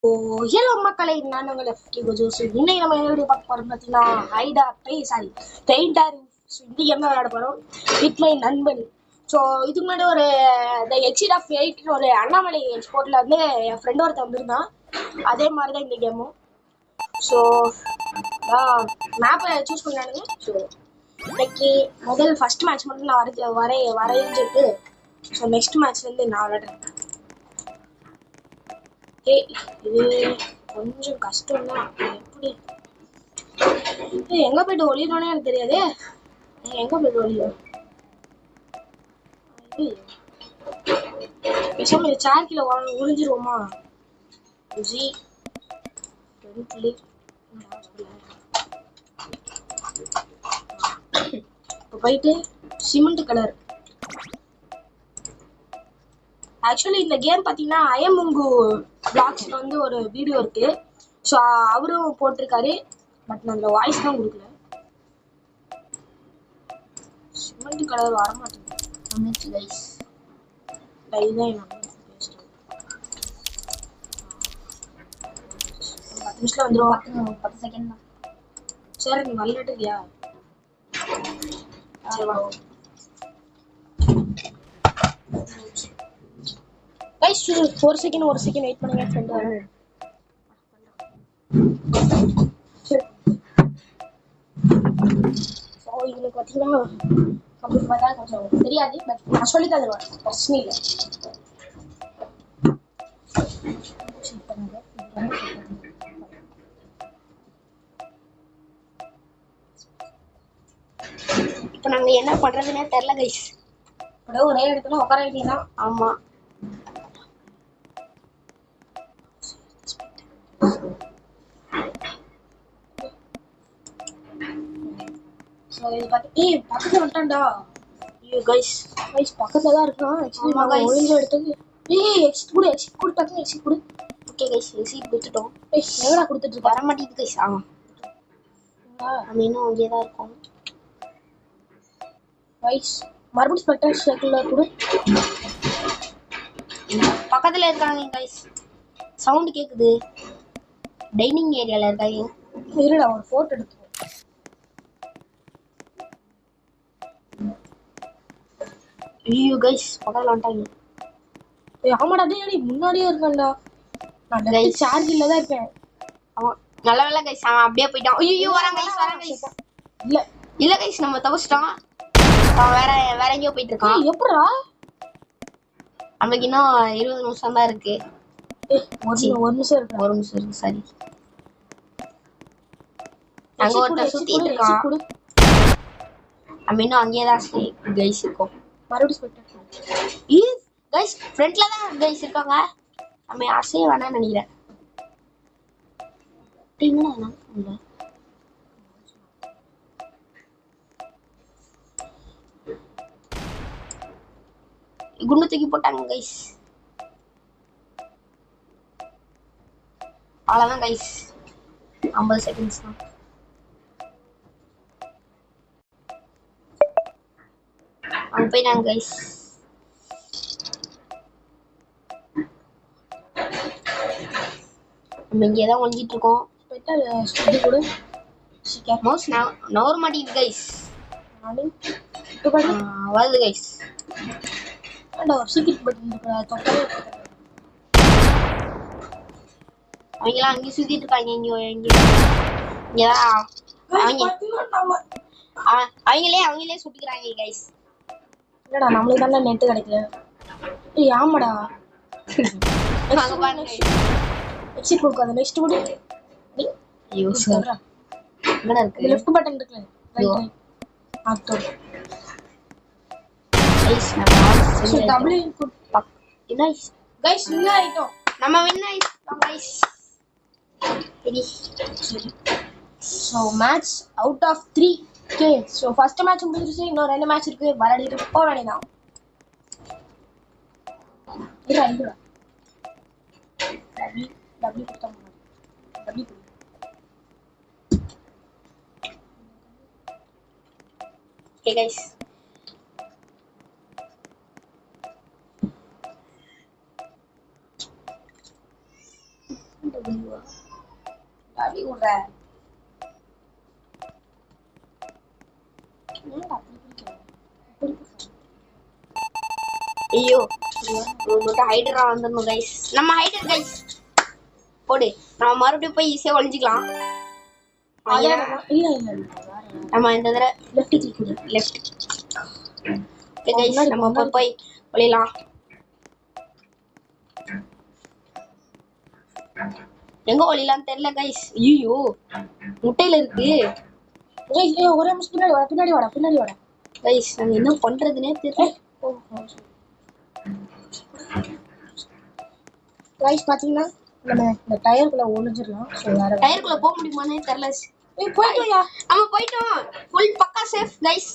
Hello மக்களை, நான் உங்களை ஜோஸ். இன்னைக்கு நம்ம என்ன வீடியோ பார்க்க போறோம் பார்த்தீங்கன்னா, பெயிண்டர். இந்த கேம் தான் விளையாட போறோம் வித் மை நண்பன். ஸோ இதுக்கு முன்னாடி ஒரு த எக்ஸிட் ஆஃப் 8 ஒரு அண்ணாமலை ஸ்போர்ட்ல வந்து என் ஃப்ரெண்ட் ஒருத்தன் வந்திருந்தான். அதே மாதிரி தான் இந்த கேமும். ஸோ மேப்பை சூஸ் பண்ணானுங்க. ஸோ இன்னைக்கு ஃபர்ஸ்ட் மேட்ச் மட்டும் நான் வரைஞ்சிட்டு ஸோ நெக்ஸ்ட் மேட்ச் வந்து நான் விளையாடுறேன். இது கொஞ்சம் கஷ்டம் தான். எப்படி எங்க போயிட்டு ஒளியணும்னே எனக்கு தெரியாது. எங்க போயிட்டு ஒளியும் பேசாம சேர் கீழே ஒளிஞ்சிருவோமா? இப்போ போயிட்டு சிமெண்ட் கலர். ஆக்சுவலி இந்த கேம் பார்த்தீங்கன்னா அயமுங்கு பிளாக்ஸ்ல வந்து ஒரு வீடியோ இருக்கு. ஸோ அவரும் போட்டிருக்காரு. பட் நான் அந்த வாய்ஸ் தான் கொடுக்கல. சிமெண்ட் கலர் வர மாட்டேங்குது கைஸ். இதுதான் என்ன பேசுறேன். 10 நிமிஷத்துல வந்துடும். 10 செகண்ட் தான். சரி நீ வரலட்டுறியா? சரி வா கைஸ். ஒரு செகண்ட் வெயிட் பண்ணுங்க. ஃப்ரெண்ட் வரேன். ஸோ இதுக்கு பார்த்தீங்கன்னா கம்ப்யூட்டர் பார்த்தா கொஞ்சம் தெரியாது. பட் நான் சொல்லி தருவேன், பிரச்சனை இல்லை. இப்போ நாங்கள் என்ன பண்ணுறதுன்னே தெரில கைஸ். அப்படியே ஒரே இடத்துல உட்கார வேண்டியதான். ஆமாம். ஸோ இது பார்த்து பக்கத்தில் வந்துட்டான்டா. ஐயோ கைஸ் பக்கத்தில் தான் இருக்கான். ஆக்சுவலி ஒழுங்கு எடுத்தது. எக்ஸிட் கொடு டக்குனு எக்ஸிட் கொடு. ஓகே கைஸ், எக்ஸிட் கொடுத்துட்டோம். எவ்வளோ கொடுத்துட்டு வர மாட்டேங்குது கைஸ். நம்ம இன்னும் அங்கேயே தான் இருக்கோம் கைஸ். மறுபடியும் ஸ்பெக்டர் சர்க்கிளில் கொடு. பக்கத்தில் இருக்காங்க கைஸ். சவுண்டு கேட்குது. டைனிங் ஏரியாவில் இருக்காங்க. இருடா ஒரு ஃபோட்டோ எடுத்து. ஐயோ கைஸ் பக்கத்தில் வந்துட்டாங்க. ஆமாடா டேய் முன்னாடியே இருக்கான்டா. நான் கைஸ் சார்ஜில் தான் இருக்கேன். அவன் நல்ல வேலை கைஸ், அவன் அப்படியே போயிட்டான். ஐயோ வராங்க கைஸ். இல்லை கைஸ் நம்ம தவிச்சிட்டோம். அவன் வேற எங்கேயோ போயிட்டு இருக்கான். எப்படா? நமக்கு இன்னும் 20 நிமிஷம் தான் இருக்கு. ஒரு நிமிஷம் இருக்கு. சரி அங்க ஒருத்தர் சுத்திட்டு இருக்கான். நம்ம இன்னும் அங்கேயே தான் கைஸ் இருக்கோம். மறுபடியும் கைஸ் ஃப்ரண்ட்ல தான் கைஸ் இருக்காங்க. நம்ம அசைய வேணாம்னு நினைக்கிறேன். குண்டு தூக்கி போட்டாங்க கைஸ். அவ்வளோதான் கைஸ், 50 செகண்ட்ஸ் தான். அங்கே போயிட்டாங்க கைஸ். நம்ம இங்கே தான் ஒழிஞ்சிட்டு இருக்கோம். கூட மவுஸ் நவர மாட்டேங்குது கைஸ். வருது கைஸ். ஒரு சீக்கிரம் பட்டன் அவங்களாம் அங்கேயும் சுத்திட்டு இருக்காங்க. இங்கதான் அவங்களே சுட்டுக்கிறாங்க கைஸ். இல்லடா நம்மளுக்கு தானே நெட்டு கிடைக்கல. ஆமாடா. எக்ஸிட் கொடுக்காத. நெக்ஸ்ட் கூட ஐயோ சார் என்னடா இருக்கு? லெஃப்ட் பட்டன் இருக்குல, ரைட் ஆட்டோ கைஸ். நம்ம double input nice guys. Win ஆயிட்டோம். நம்ம வின் ஆயிட்டோம் கைஸ். சரி so match out of 3. Okay so first match முடிஞ்சிருச்சு. இன்னும் 2 மேட்ச் இருக்கு. விளையாடிட்டு போக வேண்டியதான். டபுள் கொடுத்தா டபுள் கொடு. ஓகே கைஸ் அடி விடுற ஐயோ மட்டும் ஹைட்ரா வந்துடணும் கைஸ். நம்ம ஹைடர் கைஸ் போடு. நம்ம மறுபடியும் போய் ஈஸியா ஒளிஞ்சிக்கலாம். நம்ம இந்த தடவை லெஃப்ட் கிளிக் லெஃப்ட் கைஸ். நம்ம போய் ஒளியலாம். எங்க ஒளியலாம் தெரியல கைஸ். ஐயோ முட்டையில இருக்கு கைஸ். ஒரே நிமிஷம் பின்னாடி வாடா கைஸ். நாங்க என்ன பண்றதுனே தெரியல கைஸ். பாத்தீங்கன்னா நம்ம இந்த டயருக்குள்ள ஒளிஞ்சிரலாம். சோ வேற டயருக்குள்ள போக முடியுமானே தெரியல. ஏய் போய்டோயா. நம்ம போய்ட்டோம். ஃபுல் பக்கா சேஃப் கைஸ்.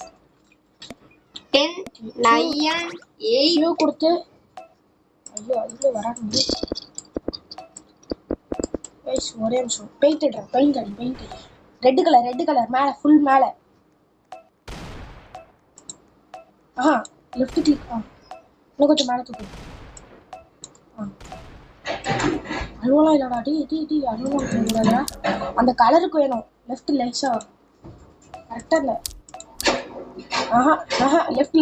10 9 8 கொடுத்து ஐயோ அதுல வராங்க கைஸ். ஒரே நிமிஷம் பெயிண்ட் ரெட் கலர் மேல ஃபுல் மேல. Left click. இன்னும் கொஞ்சம் மேல தூக்கு. அழுவலாம் இல்லடா. டி அழுவலாம். அந்த கலருக்கு வேணும். லெஃப்ட் லேசா கரெக்டா இல்ல. லெஃப்ட்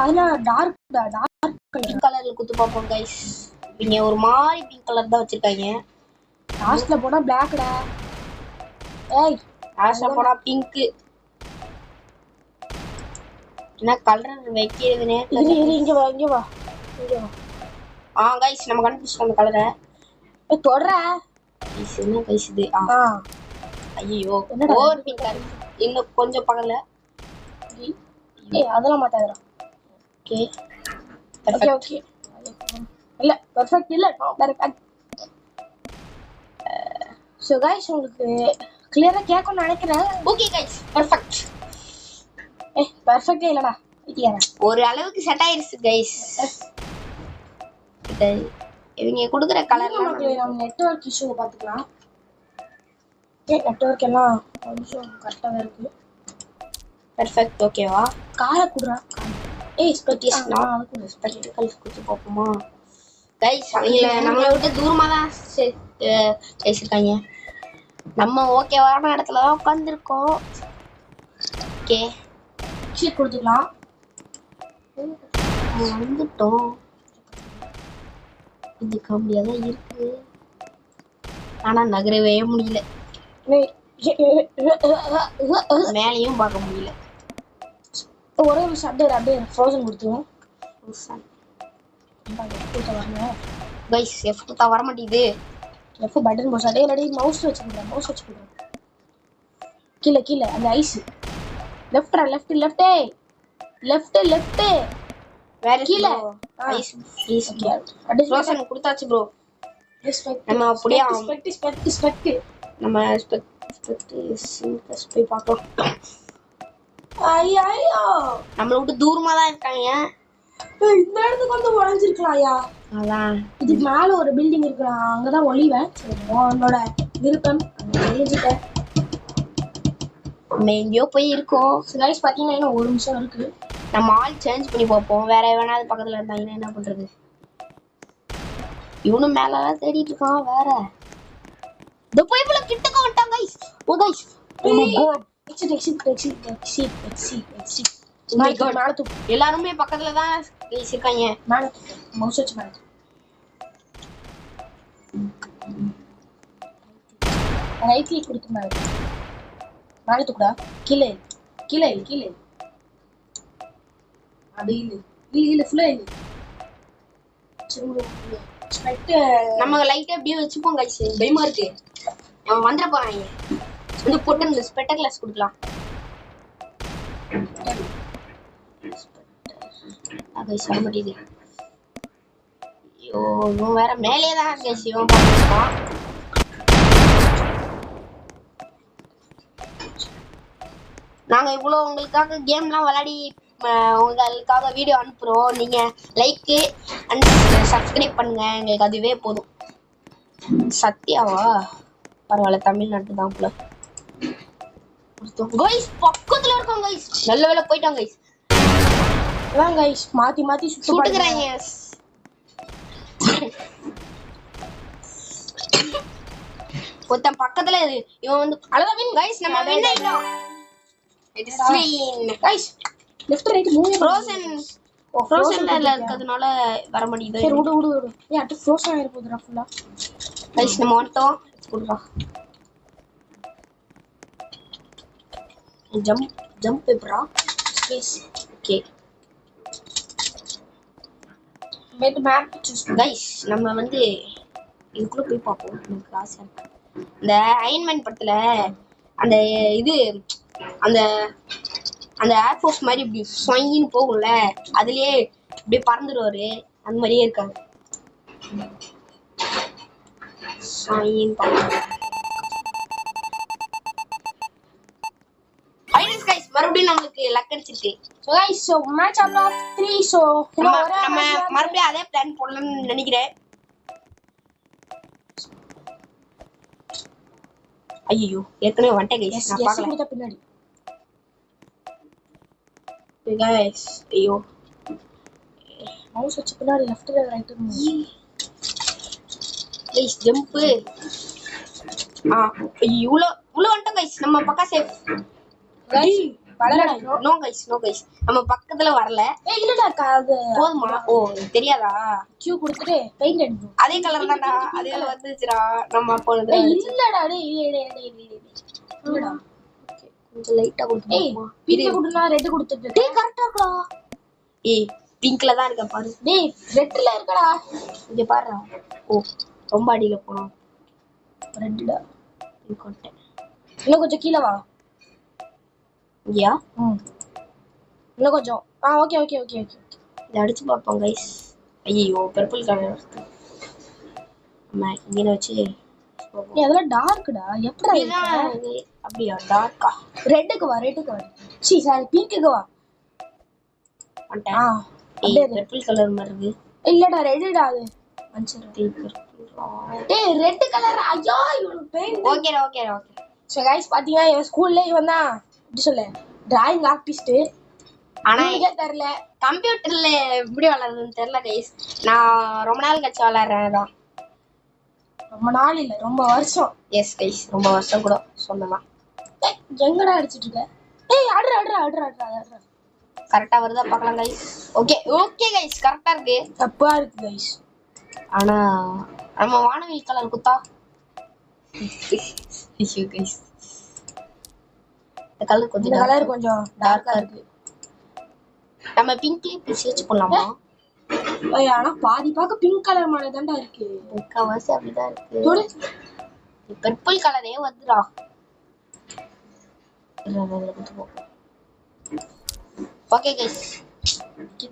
அதெல்லாம் டார்க் கலர்ல குத்து பார்ப்போம் கைஸ். இங்க ஒரு மாதிரி பிங்க் கலர் தான் வச்சிருக்காங்க. லாஸ்ட்ல போனா பிளாக்டா. ஏய் லாஸ்ட்ல போனா பிங்க். என்ன கலர் வைக்கிறதுனே இங்க வா கைஸ். நம்ம கண்டுபிடிச்சோம் அந்த கலரை. தொடற கைஸ். என்ன கைஸ் இது? ஐயோ ஓவர் பிங்க் கலர். இன்னும் கொஞ்சம் பக்கத்துல. அதெல்லாம் மாட்டாதடா. ஓகே இல்ல பெர்ஃபெக்ட் இல்ல டைரக்ட். சோ गाइस உங்களுக்கு கிளியரா கேட்கும்னு நினைக்கிறேன். Okay guys perfect. பெர்ஃபெக்ட்டே இல்லடா. ஒரு அளவுக்கு செட் ஆயிருச்சு गाइस. இவங்க கொடுக்குற கலர்லாம் நம்ம நெட்வொர்க் இஷ்யூ பாத்துக்கலாம். நெட்வொர்க் எல்லாம் கொஞ்சம் கரெக்டா இருக்கு. பெர்ஃபெக்ட் ஓகேவா? கார குடுறா. ஸ்பெக்டிஸ் நான் ஸ்பெக்டிகல்ஸ் குத்து பாப்போமா गाइस. அவங்கள நம்மளை விட்டு தூரமா தான் பேசிருக்காங்க. நம்ம ஓகேவான இடத்துல தான் உட்கார்ந்திருக்கோம். ஓகே சீட் கொடுத்துக்கலாம். வந்துட்டோம். இது காமெடியா தான் இருக்கு. ஆனா நகரவே முடியல. மேலையும் பார்க்க முடியல. ஒரே ஒரு அப்படியே ஃப்ரோசன் கொடுத்துருவோம். गाइस எஃப் கொடுத்தா வர மாட்டேங்குது. எஃப் பட்டன் போஸ் அதே இல்லடி மவுஸ் வச்சுக்கிறேன். கீழ அந்த ஐஸ். லெஃப்ட் வேற கீழ ஐஸ் ப்ளீஸ். ஓகே ஃப்ரோசன் கொடுத்தாச்சு ப்ரோ. நம்ம அப்படியே ஸ்பெக்ட் நம்ம ஸ்பெக்ட் போய் பார்க்கலாம். ஐயோ நம்மள விட்டு தூரமா தான் இருக்காங்க. இந்த இடத்துக்கு வந்து உடைஞ்சிருக்கலாம்யா. அதான் இதுக்கு மேல ஒரு பில்டிங் இருக்கலாம். அங்கதான் ஒளிவேன். உன்னோட விருப்பம் தெரிஞ்சுட்டேன். நம்ம எங்கேயோ போய் இருக்கோம். கைஸ் பாத்தீங்கன்னா இன்னும் ஒரு நிமிஷம் இருக்கு. நம்ம ஆள் சேஞ்ச் பண்ணி பார்ப்போம். வேற எவனாவது பக்கத்துல இருந்தாங்கன்னா என்ன பண்றது? இவனும் மேலலாம் தேடிட்டு இருக்கான். வேற இந்த போய் போல கிட்டக்க வந்துட்டான் கைஸ். ஓ கைஸ் எல்லாருமே பக்கத்துல தான் இருக்காங்க. ரைட் கிளிக் கொடுத்து மேல தூக்குடா. கீழே அப்படி இல்ல ஃபுல்லா இல்ல. நம்ம லைட்டா அப்படியே வச்சுப்போம் கைஸ். பயமா இருக்கு. அவன் வந்துட போறாங்க. வந்து போட்டு இந்த ஸ்பெக்டர் கிளாஸ் கொடுக்கலாம். அதை சொல்ல முடியுது. ஐயோ இவன் வேற மேலேயே தான் கைஸ். இவன் பார்த்துருக்கான். நாங்க இவ்வளவு உங்களுக்காக கேம்லாம் விளையாடி உங்களுக்காக வீடியோ அனுப்புறோம். நீங்க லைக் அண்ட் சப்ஸ்கிரைப் பண்ணுங்க. எங்களுக்கு அதுவே போதும். சத்யாவா பரவாயில்ல தமிழ்நாட்டு தான் போல. गाइस பக்கத்துல இருக்கோம் गाइस. நல்ல வேளை போய்ட்டாங்க गाइस. அதான் गाइस மாத்தி சுட்டுக்கறாங்க. ஒருத்தன் பக்கத்துல இவன் வந்து அவ்வளவுதான் கைஸ் நம்ம வின் ஆயிட்டோம். It is win guys. Left right move ஃப்ரோசன்ல இருக்கிறதுனால வர மாட்டேங்குது. சரி விடு ஏய் அட் ஃப்ரோசன் ஆயிர போகுதுடா ஃபுல்லா. கைஸ் நம்ம வந்துட்டோம். குடுடா jump bro space. Okay wait map choose guys. நம்ம வந்து இதுக்குள்ள போய் பார்ப்போம். எனக்கு ஆசை இருக்கு. இந்த அயன்மேன் படத்துல அந்த இது அந்த அந்த ஏர்ஃபோர்ஸ் மாதிரி இப்படி ஸ்வைன்னு போகும்ல, அதுலயே இப்படியே பறந்துடுவாரு. அந்த மாதிரியே இருக்காங்க. மறுபடியும் நம்மளுக்கு லக் அடிச்சிருக்கு. So match of 3. சோ நம்ம மறுபடியும் அதே பிளான் போடலாம்னு நினைக்கிறேன். ஐயோ ஏற்கனவே வந்துட்டேன் கைஸ். நான் பார்க்கல பின்னாடி கைஸ். ஐயோ மவுஸ் வச்சு பின்னாடி லெஃப்ட் ரைட் கைஸ் ஜம்ப். இவ்வளோ வந்துட்டோம் கைஸ். நம்ம பக்கம் சேஃப் கைஸ். நோ கைஸ் நம்ம பக்கத்துல வரல. இல்லடா அது போதுமா? ஓ தெரியாதா? கியூ கொடுத்துட்டு பெயிண்ட் அடிப்போம். அதே கலர் தான்டா. அதே வந்துச்சுடா. நம்ம போனது இல்லடா. இல்லடா கொஞ்சம் லைட்டா கொடுத்து. ஏய் பிங்க் கொடுனா ரெட் கொடுத்துட்டு. டேய் கரெக்ட்டா இருக்கடா. ஏய் பிங்க்ல தான் இருக்க பாரு. டேய் ரெட்ல இருக்கடா. இங்க பாருடா. ஓ ரொம்ப அடியில போறோம். ரெட்டா பிங்க் கொட்டை. இன்னும் கொஞ்சம் கீழ வா. யா இன்னும் கொஞ்சம். ஓகே இத அடிச்சு பாப்போம் கைஸ். ஐயோ பர்பிள் கலர் அம்மா இங்க வச்சு. அதெல்லாம் டார்க்டா. எப்படா இது? அப்படியே டார்க்கா. ரெட்டுக்கு வா. சாரி பிங்க்குக்கு வா. ஏய் பர்பிள் கலர் மாதிரி இருக்கு. இல்லடா ரெட்டா அது. மஞ்சள் டேய் ரெட் கலர். ஐயோ இவன் பெயிண்ட். ஓகே சோ गाइस பாத்தீங்கன்னா என் ஸ்கூல்ல இவன் தான் எப்படி சொல்ல டிராயிங் ஆர்டிஸ்ட். ஆனா எனக்கு தெரியல கம்ப்யூட்டர்ல எப்படி வளர்றதுன்னு தெரியல गाइस. நான் ரொம்ப நாள் கழிச்சு வளர்றேன் தான். ரொம்ப நாள் இல்ல ரொம்ப வருஷம். எஸ் गाइस ரொம்ப வருஷம் கூட சொல்லலாம். எங்கடா அடிச்சிட்டு இருக்க? ஏய் ஆடுறா. கரெக்ட்டா வருதா பார்க்கலாம் गाइस. ஓகே गाइस கரெக்ட்டா இருக்கு. தப்பா இருக்கு गाइस. ஆனா நம்ம வானவில் கலர் குத்தா. ஐயோ गाइस இந்த கலர் கொஞ்சம் டார்க்கா இருக்கு. நம்ம பிங்க்லயே ஸ்விட்ச் பண்ணலாமா? ஆனா பாதி பார்க்க பிங்க் கலர் மாதிரி தான்டா இருக்கு. முக்காவாசி அப்படிதான் இருக்கு. தொடு பர்பிள் கலரே வந்துடா. ஓகே गाइस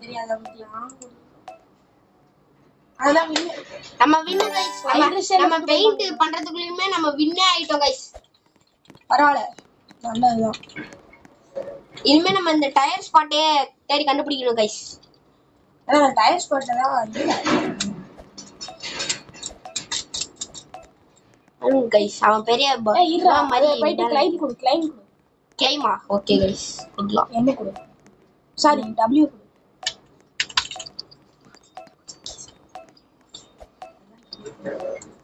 தெரியாத பத்தியா அதான் நம்ம வின் गाइस. நம்ம பெயிண்ட் பண்றதுக்குள்ளேயுமே நம்ம வின்னே ஆயிட்டோம் गाइस. பரவாயில்லை நல்லதுதான். இனிமே நம்ம இந்த டயர் ஸ்பாட்டே தேடி கண்டுபிடிக்கணும் गाइस. டயர் ஸ்பாட்ல தான் வந்து गाइस அவன் பெரிய மாதிரி போயிட்டு கிளைமா. Okay guys குட்லாம். என்ன கொடு சாரி W கொடு.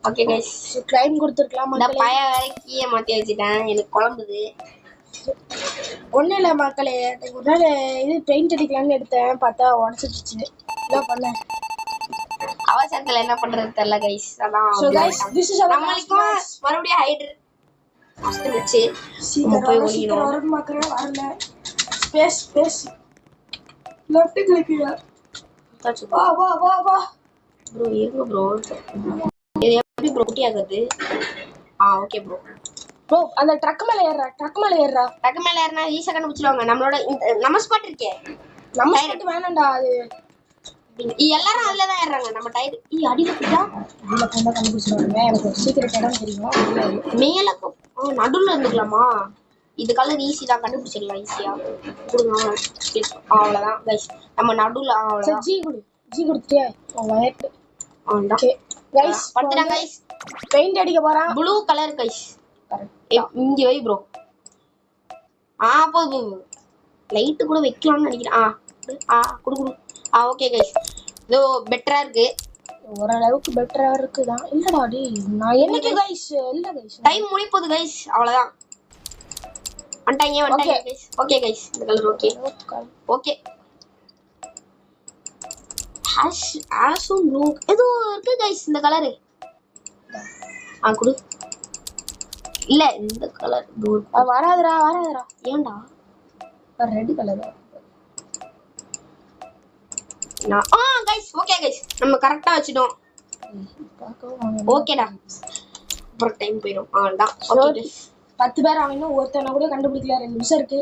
ஓகே गाइस கிளைம் கொடுத்துக்கலாம். இந்த பய வரைக்கிய மாத்தி வச்சிட்டேன். எனக்கு குழம்புது. ஒன்றும் இல்லை மக்களே. ஒரு நாள் இது பெயிண்ட் அடிக்கலான்னு எடுத்தேன். பார்த்தா உடச்சிடுச்சு. என்ன பண்ணேன் அவசரத்தில் என்ன பண்ணுறது தெரியல கைஸ். அதான் நம்மளுக்கும் மறுபடியும் ஹைட்ரு ஃபஸ்ட்டு வச்சு போய் ஒழிக்கணும். மக்களே வரல. ஸ்பேஸ் லெஃப்ட் கிளிக்கியா. வா ப்ரோ இருங்க ப்ரோ. இது எப்படி ப்ரோ குட்டி ஆகுது? ஓகே ப்ரோ அந்த ட்ரக் மேல ஏறனா ஈஸியா கண்டுபிடிச்சிடுவாங்க. நம்மளோட நம்ம ஸ்பாட் இருக்கே. நம்ம ஸ்பாட் வேணாம்டா. அது எல்லாரும் அதுல தான் ஏறாங்க. நம்ம டயர் அடியில போட்டா கண்டுபிடிச்சிடுவாங்க. எனக்கு ஒரு சீக்கிரம் இடம் தெரியும். மேல நடுவுல இருந்துக்கலாமா? இது கலர் ஈஸி தான் கண்டுபிடிச்சிடலாம் ஈஸியா. அவ்வளவுதான் கைஸ். நம்ம நடுவுல அவ்வளவுதான். ஜி கொடுத்துட்டே வயர்ட் கைஸ் படுத்துறாங்க கைஸ். பெயிண்ட் அடிக்க போறான். Blue colour guys. இங்க வை ப்ரோ. போது லைட் கூட வைக்கலாம்னு நினைக்கிறேன். குடு ஓகே கைஸ். இதோ பெட்டரா இருக்கு. ஓரளவுக்கு பெட்டரா இருக்குதான். இல்லடா டேய் நான் என்னைக்கு गाइस இல்ல गाइस டைம் முடிப்போது गाइस அவ்வளவுதான். வந்துட்டாங்க गाइस. ஓகே गाइस இந்த கலர் ஓகே. ஓகே. ஆஷும் ப்ளூ ஏதோ இருக்கு गाइस இந்த கலர். குடு. இல்ல இந்த கலர் வராதுடா. ஏன்டா red colour guys okay guys நம்ம கரெக்ட்டா வச்சிட்டோம். ஓகேடா. அப்புறம் டைம் போயிடும். அவ்வளவுதான். ஓகே 10 பேர் அவனும் ஒருத்தனை கூட கண்டுபிடிக்கல. 2 நிமிஷம் இருக்கு.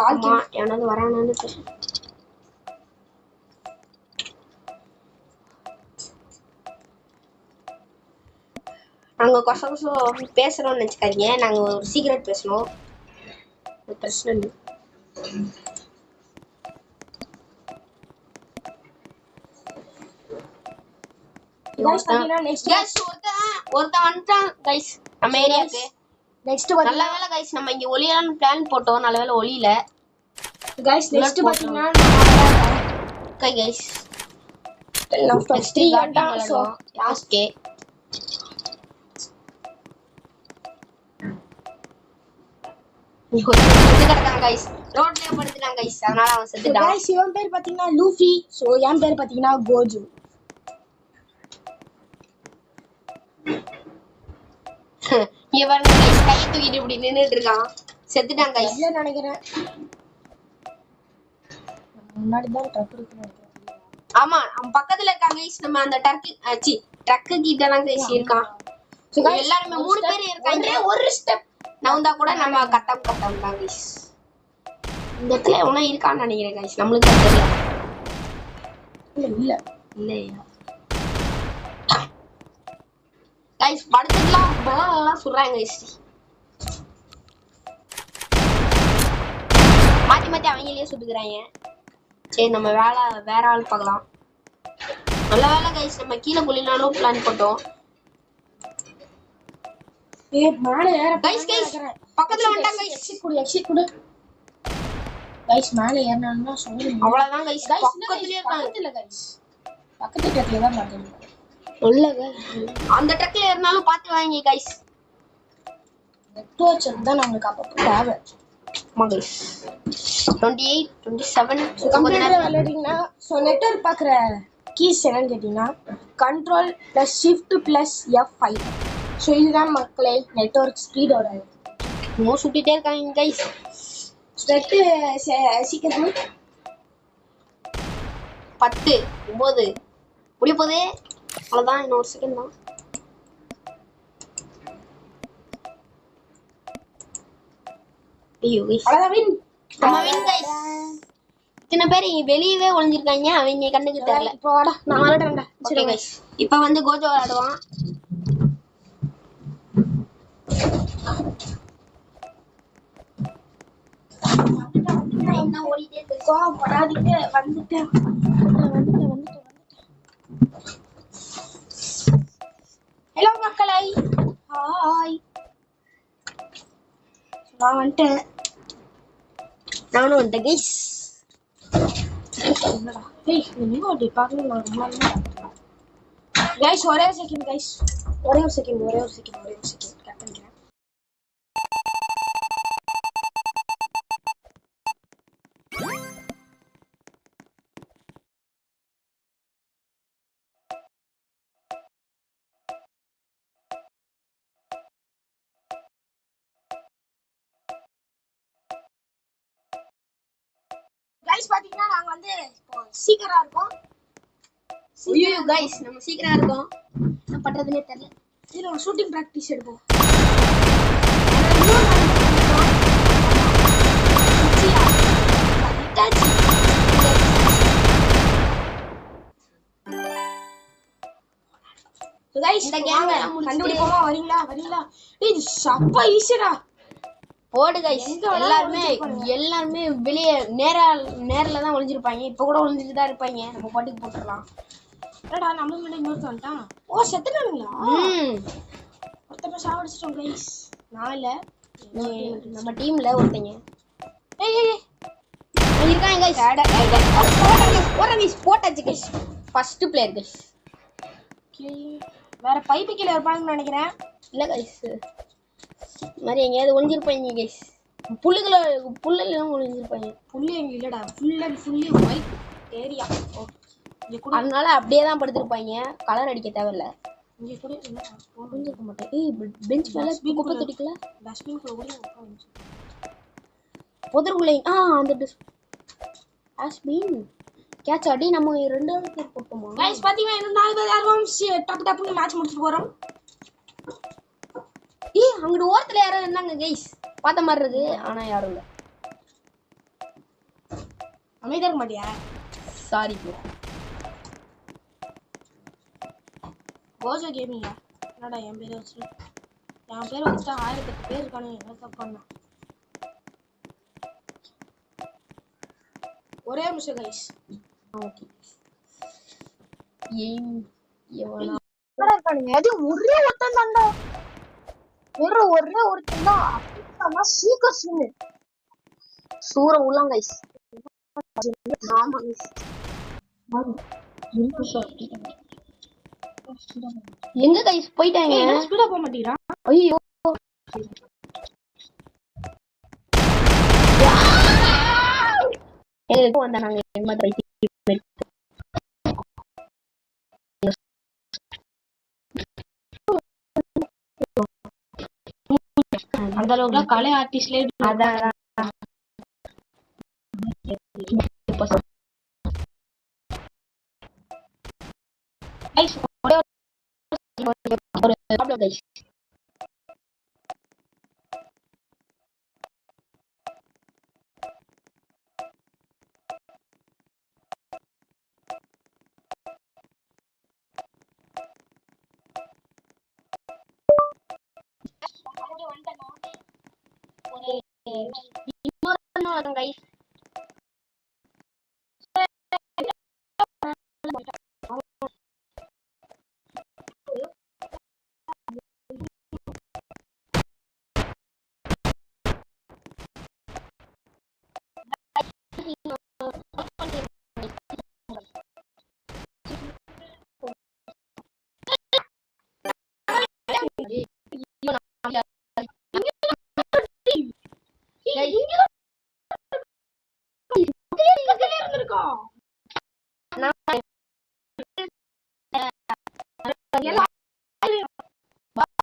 ஆமா எனக்கு வரானான்னு தெரியல. நாங்க கொசம் பேசுறோம்னு நினைச்சுக்காதீங்க. நாங்க ஒரு சீக்ரெட் பேசணும். பிரச்சனை இல்லை. ஒருத்தன் வந்துட்டான் गाइस நம்ம ஏரியாக்கு. நெக்ஸ்ட் நல்ல வேளை गाइस நம்ம இங்க ஒளியலாம்னு பிளான் போட்டோம். நல்ல வேளை ஒளியில गाइस நெக்ஸ்ட் பாத்தீங்கன்னா ஓகே गाइस நெக்ஸ்ட் யாஸ்கே செத்துட்டான் गाइस. ரோட்லயே படுத்துட்டான் गाइस. அதனால அவன் செத்துட்டான். गाइस இவன் பேர் பாத்தீங்கன்னா லூஃபி. சோ என் பேர் பாத்தீங்கன்னா கோஜு. இவன் गाइस கையை தூக்கிட்டு இப்படி நின்னுட்டு இருக்கான். செத்துட்டான் गाइस. இல்ல நினைக்கிறேன். முன்னாடி தான் ட்ரக் இருக்கு நினைக்கிறேன். ஆமா அவன் பக்கத்துல இருக்கான் गाइस. நம்ம அந்த ட்ரக் கிட்ட தான் गाइस இருக்கான். சோ எல்லாரும் 3 பேர் இருக்காங்க. ஒரு ஸ்டெப் நவுந்தா கூட நம்ம கட்டம் தான் गाइस. இந்த இடத்துல உன இருக்கான்னு நினைக்கிறேன் गाइस. நம்மளுக்கு தெரியல. இல்லையா गाइस படுத்துக்கலாம் பலலாம் சொல்றாங்க गाइस. மாத்தி அவங்களே சுட்டுக்கறாங்க. சரி நம்ம வேற ஆள் பார்க்கலாம். நல்ல வேளை गाइस நம்ம கீழ குளினாலும் பிளான் போட்டோம். மேலே ஏற गाइस பக்கத்துல வந்துட்டாங்க गाइस. எக்ஸிட் குடு गाइस மேலே ஏறணும்னா சொல்லுங்க. அவ்வளவுதான் गाइस பக்கத்துலயே இருக்காங்க. இல்ல गाइस பக்கத்து ட்ரக்ல தான் மாட்டேங்க. உள்ளங்க அந்த ட்ரக்ல ஏறனாலும் பாத்து வாங்க गाइस. நெட்வொர்க் தான் நமக்கு அப்பப்ப தேவை. ஆமா गाइस 28 27 கம்ப்யூட்டர் விளையாடினா சோ நெட்வொர்க் பார்க்குற கீஸ் என்னன்னு கேட்டிங்கன்னா கண்ட்ரோல் + ஷிஃப்ட் + F5. ஸோ இதுதான் மக்களே நெட்வொர்க் ஸ்பீடோட. சுட்டிட்டே இருக்காங்க गाइस. ஸ்ட்ரெட் சீக்கிரமா 10 9 முடிய போதே. அவ்வளவுதான் இன்னும் ஒரு செகண்ட் தான். ஐயோ गाइस அவ்வளவுதான் வின். நம்ம வின் गाइस. இத்தனை பேர் வெளியவே ஒளிஞ்சிருக்காங்க. அவங்க கண்ணுக்கு தெரியல. இப்போ வாடா நான் விளையாடுறேன்டா. சரி गाइस இப்போ வந்து கோஜோ விளையாடுவான். என்ன ஓடிட்டே இருக்கு. கோவப்படாதீங்க. வந்துட்டேன். ஹலோ மக்களே. ஹாய். நான் வந்துட்டேன். நானும் வந்துட்டேன் गाइस. என்னடா ஏய் நீங்க ஓடி பாக்கல நான் ரொம்ப நேரம் गाइस ஒரே செகண்ட் गाइस ஒரே ஒரு செகண்ட் கட் பண்ணிக்கிறேன். गाइस பாத்தீங்கன்னா நாங்க வந்து இப்போ சீக்கிரமா இருக்கோம். ஐயோ गाइस நம்ம சீக்கிரமா இருக்கோம். என்ன பண்றதுனே தெரியல. இதுல ஒரு ஷூட்டிங் பிராக்டீஸ் எடுப்போம். गाइस இந்த கேம் கண்டுபிடிப்போமா? வரீங்களா? இது சப்பா ஈஸிடா. போடு गाइस. எல்லாரும் வெளிய நேரல தான் ஒளிஞ்சிருப்பாங்க. இப்ப கூட ஒளிஞ்சிட்டு தான் இருப்பாங்க. நம்ம பாட்டுக்கு போட்டுறலாம். என்னடா நம்ம முன்னாடி இன்னொருத்தன் வந்துட்டான். ஓ செத்துட்டானுங்களா? ஒருத்தன் சாவடிச்சிட்டோம் गाइस. நான் இல்ல நம்ம டீம்ல ஒருத்தங்க. ஏய் இருக்காங்க गाइस. போட்டாச்சு guys. First player guys. Okay. வேற பைப்பு கீழே இருப்பாங்கன்னு நினைக்கிறேன். இல்ல கைஸ், மாதிரி எங்கேயாவது ஒளிஞ்சிருப்பாங்க கைஸ். புல்லுலாம் ஒளிஞ்சிருப்பாங்க. புள்ளி எங்க இல்லடா, full and fully white area. இங்க கூட அதனால அப்படியே தான் படுத்திருப்பாங்க, கலர் அடிக்க தேவையில்ல. இங்க கூட புரிஞ்சிருக்க மாட்டேன். ஏய் பெஞ்ச் மேல குப்பை தொட்டிக்கல, டஸ்ட்பின் கூட உட்காந்து புதருக்குள்ளே. அந்த டஸ்ட்பின் கேட்ச் அடி. நம்ம 2 பேர் போட்டோமா கைஸ்? பாத்தீங்கன்னா இன்னும் 4 பேர் யாரும் டப்பு டப்புன்னு மேட்ச் முடிச்சுட்டு போறோம். அங்கிட்டு ஓரத்துல யாரும் இருந்தாங்க கைஸ், பார்த்த மாதிரி இருக்கு. ஆனா யாரும் இல்ல. அமைதியா இருக்க மாட்டியா? Sorry bro. கோஜோ கேமிங்கா? என்னடா என் பேரை வச்சு வச்சுட்டா 1008 பேர் இருக்கானு. என்ன தப்பாண்ணா? ஒரே நிமிஷம் கைஸ். ஓகே. ஏம் எவனா என்னடா இருக்கானுங்க? அது ஒரே ஒருத்தன் தான்டா. ஒரே ஒருத்தன் தான். அப்படின்னா சீக்கிரம் சின்னு சூர உள்ளம் கைஸ். ஆமா கைஸ். எங்க கைஸ் போயிட்டாங்க? ஸ்பீடா போக மாட்டேங்கிறான். ஐயோ எங்களுக்கு வந்தா நாங்க என்ன ட்ரை அந்த அளவுக்கு கலை ஆர்டிஸ்ட்ல அதான் ஒரு ப்ராப்ளம் கைஸ். கைஸ்